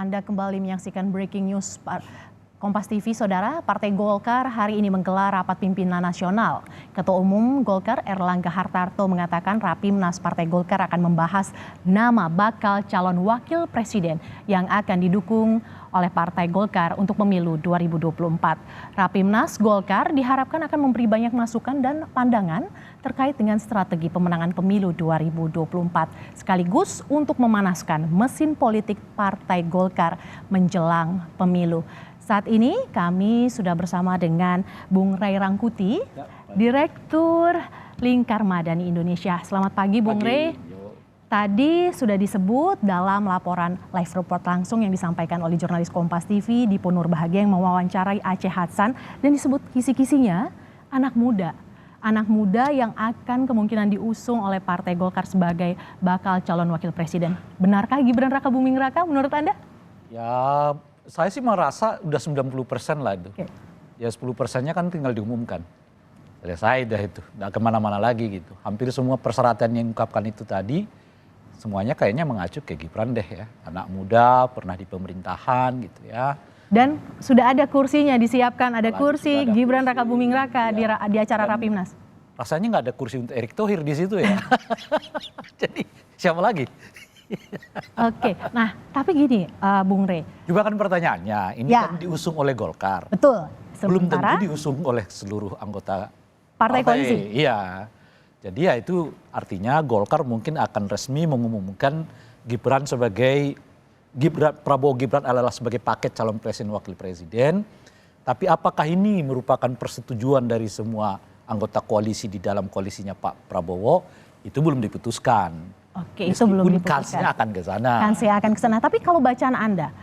Anda kembali menyaksikan Breaking News Kompas TV, Saudara. Partai Golkar hari ini menggelar rapat pimpinan nasional. Ketua Umum Golkar Erlangga Hartarto mengatakan Rapimnas Partai Golkar akan membahas nama bakal calon wakil presiden yang akan didukung oleh Partai Golkar untuk pemilu 2024. Rapimnas Golkar diharapkan akan memberi banyak masukan dan pandangan terkait dengan strategi pemenangan pemilu 2024, sekaligus untuk memanaskan mesin politik Partai Golkar menjelang pemilu. Saat ini kami sudah bersama dengan Bung Ray Rangkuti, Direktur Lingkar Madani Indonesia. Selamat pagi Bung Ray. Tadi sudah disebut dalam laporan live report langsung yang disampaikan oleh jurnalis Kompas TV Dipo Nurbahagia yang mewawancarai Aceh Hasan, dan disebut kisi-kisinya anak muda yang akan kemungkinan diusung oleh Partai Golkar sebagai bakal calon wakil presiden. Benarkah Gibran Rakabuming Raka menurut Anda? Ya, saya sih merasa udah 90% lah itu. Okay. Ya 10%-nya kan tinggal diumumkan. Selesai dah itu, nggak kemana-mana lagi gitu. Hampir semua persyaratan yang diungkapkan itu tadi, semuanya kayaknya mengacu ke Gibran deh ya. Anak muda, pernah di pemerintahan gitu ya. Dan sudah ada kursinya disiapkan, ada kursi Gibran Rakabuming Raka ya, di acara Rapimnas. Rasanya nggak ada kursi untuk Erick Thohir di situ ya. Jadi siapa lagi? Oke, nah tapi gini Bung Ray. Juga kan pertanyaannya, ini kan diusung oleh Golkar. Betul. Belum tentu diusung oleh seluruh anggota partai koalisi. Iya. Jadi ya itu artinya Golkar mungkin akan resmi mengumumkan Prabowo Gibran adalah sebagai paket calon presiden wakil presiden. Tapi apakah ini merupakan persetujuan dari semua anggota koalisi di dalam koalisinya Pak Prabowo, itu belum diputuskan. Oke, itu belum diputuskan. Kansnya akan ke sana. Kansnya akan ke sana. Tapi kalau bacaan Anda,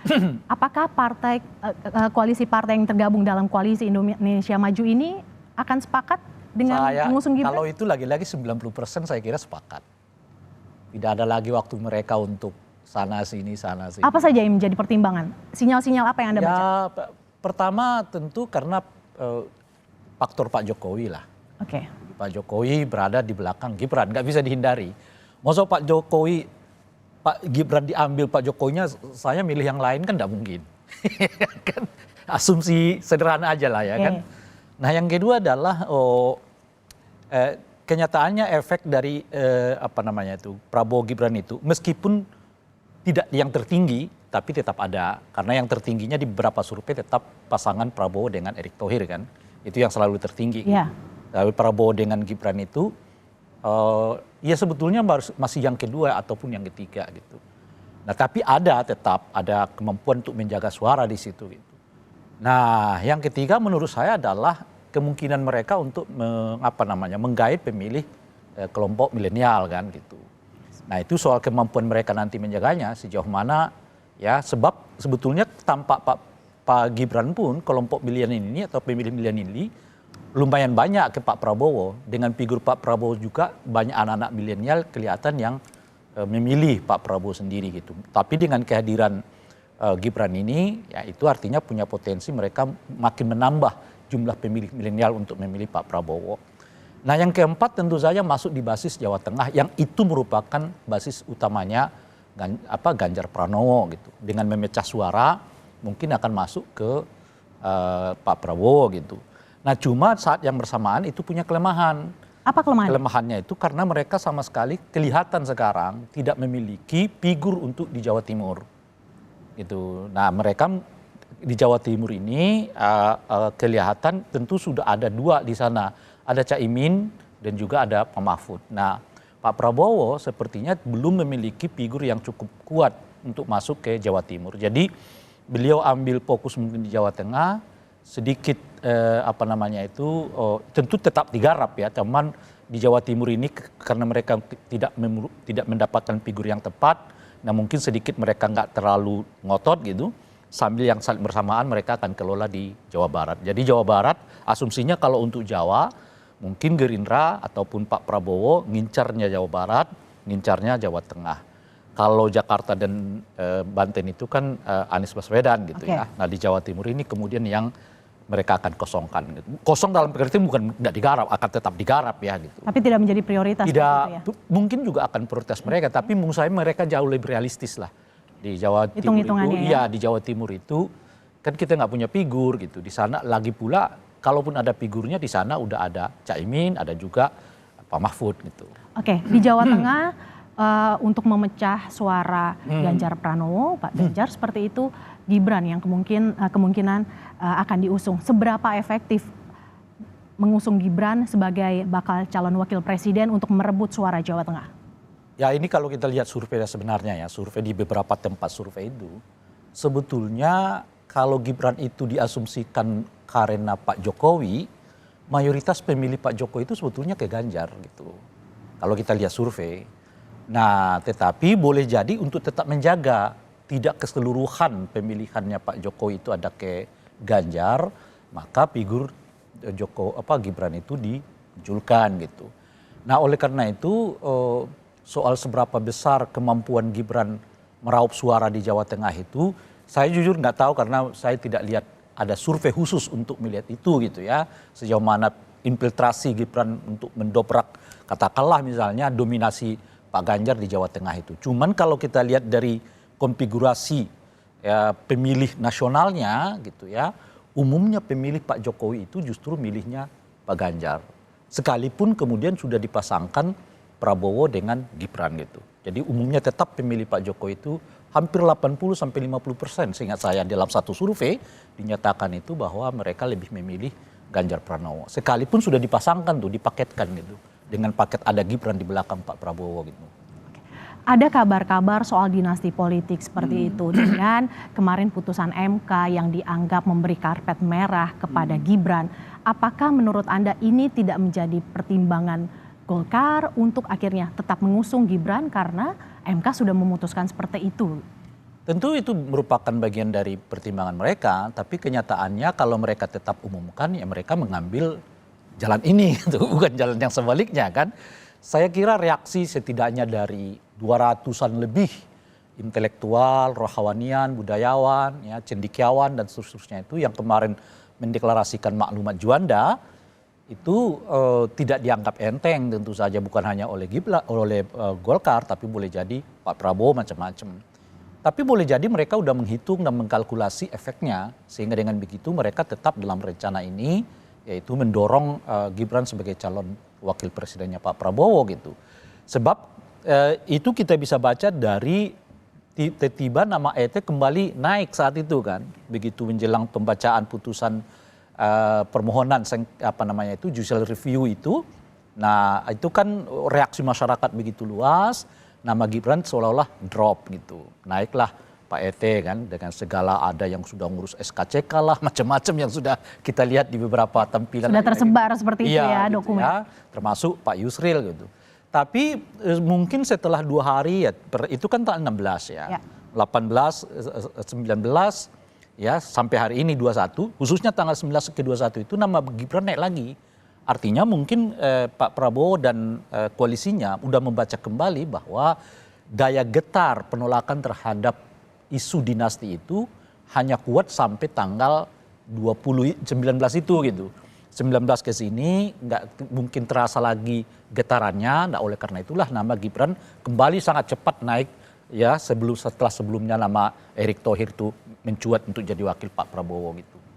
apakah koalisi partai yang tergabung dalam koalisi Indonesia Maju ini akan sepakat dengan mengusung Gibran? Kalau itu lagi-lagi 90% saya kira sepakat. Tidak ada lagi waktu mereka untuk sana sini. Apa saja yang menjadi pertimbangan? Sinyal-sinyal apa yang Anda baca? Ya, pertama tentu karena faktor Pak Jokowi lah. Oke. Pak Jokowi berada di belakang Gibran, nggak bisa dihindari. Masa Pak Gibran diambil Pak Jokowinya, saya milih yang lain kan nggak mungkin. Kan asumsi sederhana aja lah ya kan. Nah yang kedua adalah kenyataannya efek dari Prabowo Gibran itu, meskipun tidak yang tertinggi, tapi tetap ada. Karena yang tertingginya di beberapa survei tetap pasangan Prabowo dengan Erick Thohir kan. Itu yang selalu tertinggi. Yeah. Tapi Prabowo dengan Gibran itu ya sebetulnya masih yang kedua ataupun yang ketiga gitu. Nah tapi tetap ada kemampuan untuk menjaga suara di situ gitu. Nah yang ketiga menurut saya adalah kemungkinan mereka untuk menggait pemilih kelompok milenial kan gitu. Nah itu soal kemampuan mereka nanti menjaganya sejauh mana ya, sebab sebetulnya tanpa Pak Gibran pun kelompok milenial ini atau pemilih milenial ini lumayan banyak ke Pak Prabowo. Dengan figur Pak Prabowo juga banyak anak-anak milenial kelihatan yang memilih Pak Prabowo sendiri gitu. Tapi dengan kehadiran Gibran ini, ya itu artinya punya potensi mereka makin menambah jumlah pemilih milenial untuk memilih Pak Prabowo. Nah yang keempat tentu saja masuk di basis Jawa Tengah yang itu merupakan basis utamanya Ganjar Pranowo gitu. Dengan memecah suara mungkin akan masuk ke Pak Prabowo gitu. Nah cuma saat yang bersamaan itu punya kelemahan. Apa kelemahan? Kelemahannya itu karena mereka sama sekali kelihatan sekarang tidak memiliki figur untuk di Jawa Timur. Gitu. Nah mereka di Jawa Timur ini kelihatan tentu sudah ada dua di sana. Ada Caimin dan juga ada Pak Mahfud. Nah Pak Prabowo sepertinya belum memiliki figur yang cukup kuat untuk masuk ke Jawa Timur. Jadi beliau ambil fokus mungkin di Jawa Tengah, sedikit tentu tetap digarap ya, cuman di Jawa Timur ini karena mereka tidak mendapatkan figur yang tepat, nah mungkin sedikit mereka nggak terlalu ngotot gitu, sambil yang saling bersamaan mereka akan kelola di Jawa Barat. Jadi Jawa Barat asumsinya kalau untuk Jawa mungkin Gerindra ataupun Pak Prabowo ngincarnya Jawa Barat, ngincarnya Jawa Tengah. Kalau Jakarta dan Banten itu kan Anies Baswedan gitu ya. Nah di Jawa Timur ini kemudian yang mereka akan kosongkan. Kosong dalam pengertian bukan tidak digarap, akan tetap digarap ya gitu. Tapi tidak menjadi prioritas. Tidak, ya? Mungkin juga akan prioritas mereka, tapi menurut saya mereka jauh lebih realistis lah Di Jawa Timur itu, Hitung-hitungannya ya? iya di Jawa Timur itu kan kita nggak punya figur gitu. Di sana lagi pula, kalaupun ada figurnya di sana udah ada Caimin, ada juga Pak Mahfud gitu. Oke, di Jawa Tengah untuk memecah suara Ganjar Pranowo, Pak Ganjar seperti itu, Gibran yang kemungkinan akan diusung. Seberapa efektif mengusung Gibran sebagai bakal calon wakil presiden untuk merebut suara Jawa Tengah? Ya ini kalau kita lihat survei sebenarnya ya, survei di beberapa tempat survei itu, sebetulnya kalau Gibran itu diasumsikan karena Pak Jokowi, mayoritas pemilih Pak Jokowi itu sebetulnya ke Ganjar gitu. Kalau kita lihat survei. Nah tetapi boleh jadi untuk tetap menjaga tidak keseluruhan pemilihannya Pak Jokowi itu ada ke Ganjar, maka figur Gibran itu dimunculkan gitu. Nah oleh karena itu soal seberapa besar kemampuan Gibran meraup suara di Jawa Tengah itu, saya jujur nggak tahu karena saya tidak lihat ada survei khusus untuk melihat itu gitu ya. Sejauh mana infiltrasi Gibran untuk mendobrak katakanlah misalnya dominasi Pak Ganjar di Jawa Tengah itu. Cuman kalau kita lihat dari konfigurasi ya, pemilih nasionalnya gitu ya, umumnya pemilih Pak Jokowi itu justru milihnya Pak Ganjar. Sekalipun kemudian sudah dipasangkan Prabowo dengan Gibran gitu. Jadi umumnya tetap pemilih Pak Jokowi itu hampir 80-50% seingat saya dalam satu survei dinyatakan itu bahwa mereka lebih memilih Ganjar Pranowo. Sekalipun sudah dipasangkan tuh, dipaketkan gitu. Dengan paket ada Gibran di belakang Pak Prabowo gitu. Ada kabar-kabar soal dinasti politik seperti itu dengan kemarin putusan MK yang dianggap memberi karpet merah kepada Gibran. Apakah menurut Anda ini tidak menjadi pertimbangan Golkar untuk akhirnya tetap mengusung Gibran karena MK sudah memutuskan seperti itu? Tentu itu merupakan bagian dari pertimbangan mereka, tapi kenyataannya kalau mereka tetap umumkan ya mereka mengambil jalan ini, gitu. Bukan jalan yang sebaliknya kan. Saya kira reaksi setidaknya dari 200-an lebih intelektual, rohawanian, budayawan, ya, cendekiawan dan seterusnya itu yang kemarin mendeklarasikan maklumat Juanda itu tidak dianggap enteng tentu saja bukan hanya oleh Golkar tapi boleh jadi Pak Prabowo macam-macam. Tapi boleh jadi mereka udah menghitung dan mengkalkulasi efeknya sehingga dengan begitu mereka tetap dalam rencana ini yaitu mendorong Gibran sebagai calon wakil presidennya Pak Prabowo gitu. Sebab itu kita bisa baca dari tiba-tiba nama ET kembali naik saat itu kan. Begitu menjelang pembacaan putusan permohonan judicial review itu. Nah, itu kan reaksi masyarakat begitu luas, nama Gibran seolah-olah drop gitu. Naiklah Pak ET kan dengan segala ada yang sudah ngurus SKCK lah, macam-macam yang sudah kita lihat di beberapa tampilan. Sudah tersebar seperti itu ya gitu dokumen. Ya, termasuk Pak Yusril gitu. Tapi mungkin setelah 2 hari ya, itu kan tanggal 16 ya. 18, 19 ya sampai hari ini 21, khususnya tanggal 19 ke 21 itu nama Gibran naik lagi. Artinya mungkin Pak Prabowo dan koalisinya udah membaca kembali bahwa daya getar penolakan terhadap isu dinasti itu hanya kuat sampai tanggal 19 itu gitu. 19 ke sini nggak mungkin terasa lagi getarannya, nah oleh karena itulah nama Gibran kembali sangat cepat naik ya setelah sebelumnya nama Erick Thohir itu mencuat untuk jadi wakil Pak Prabowo gitu.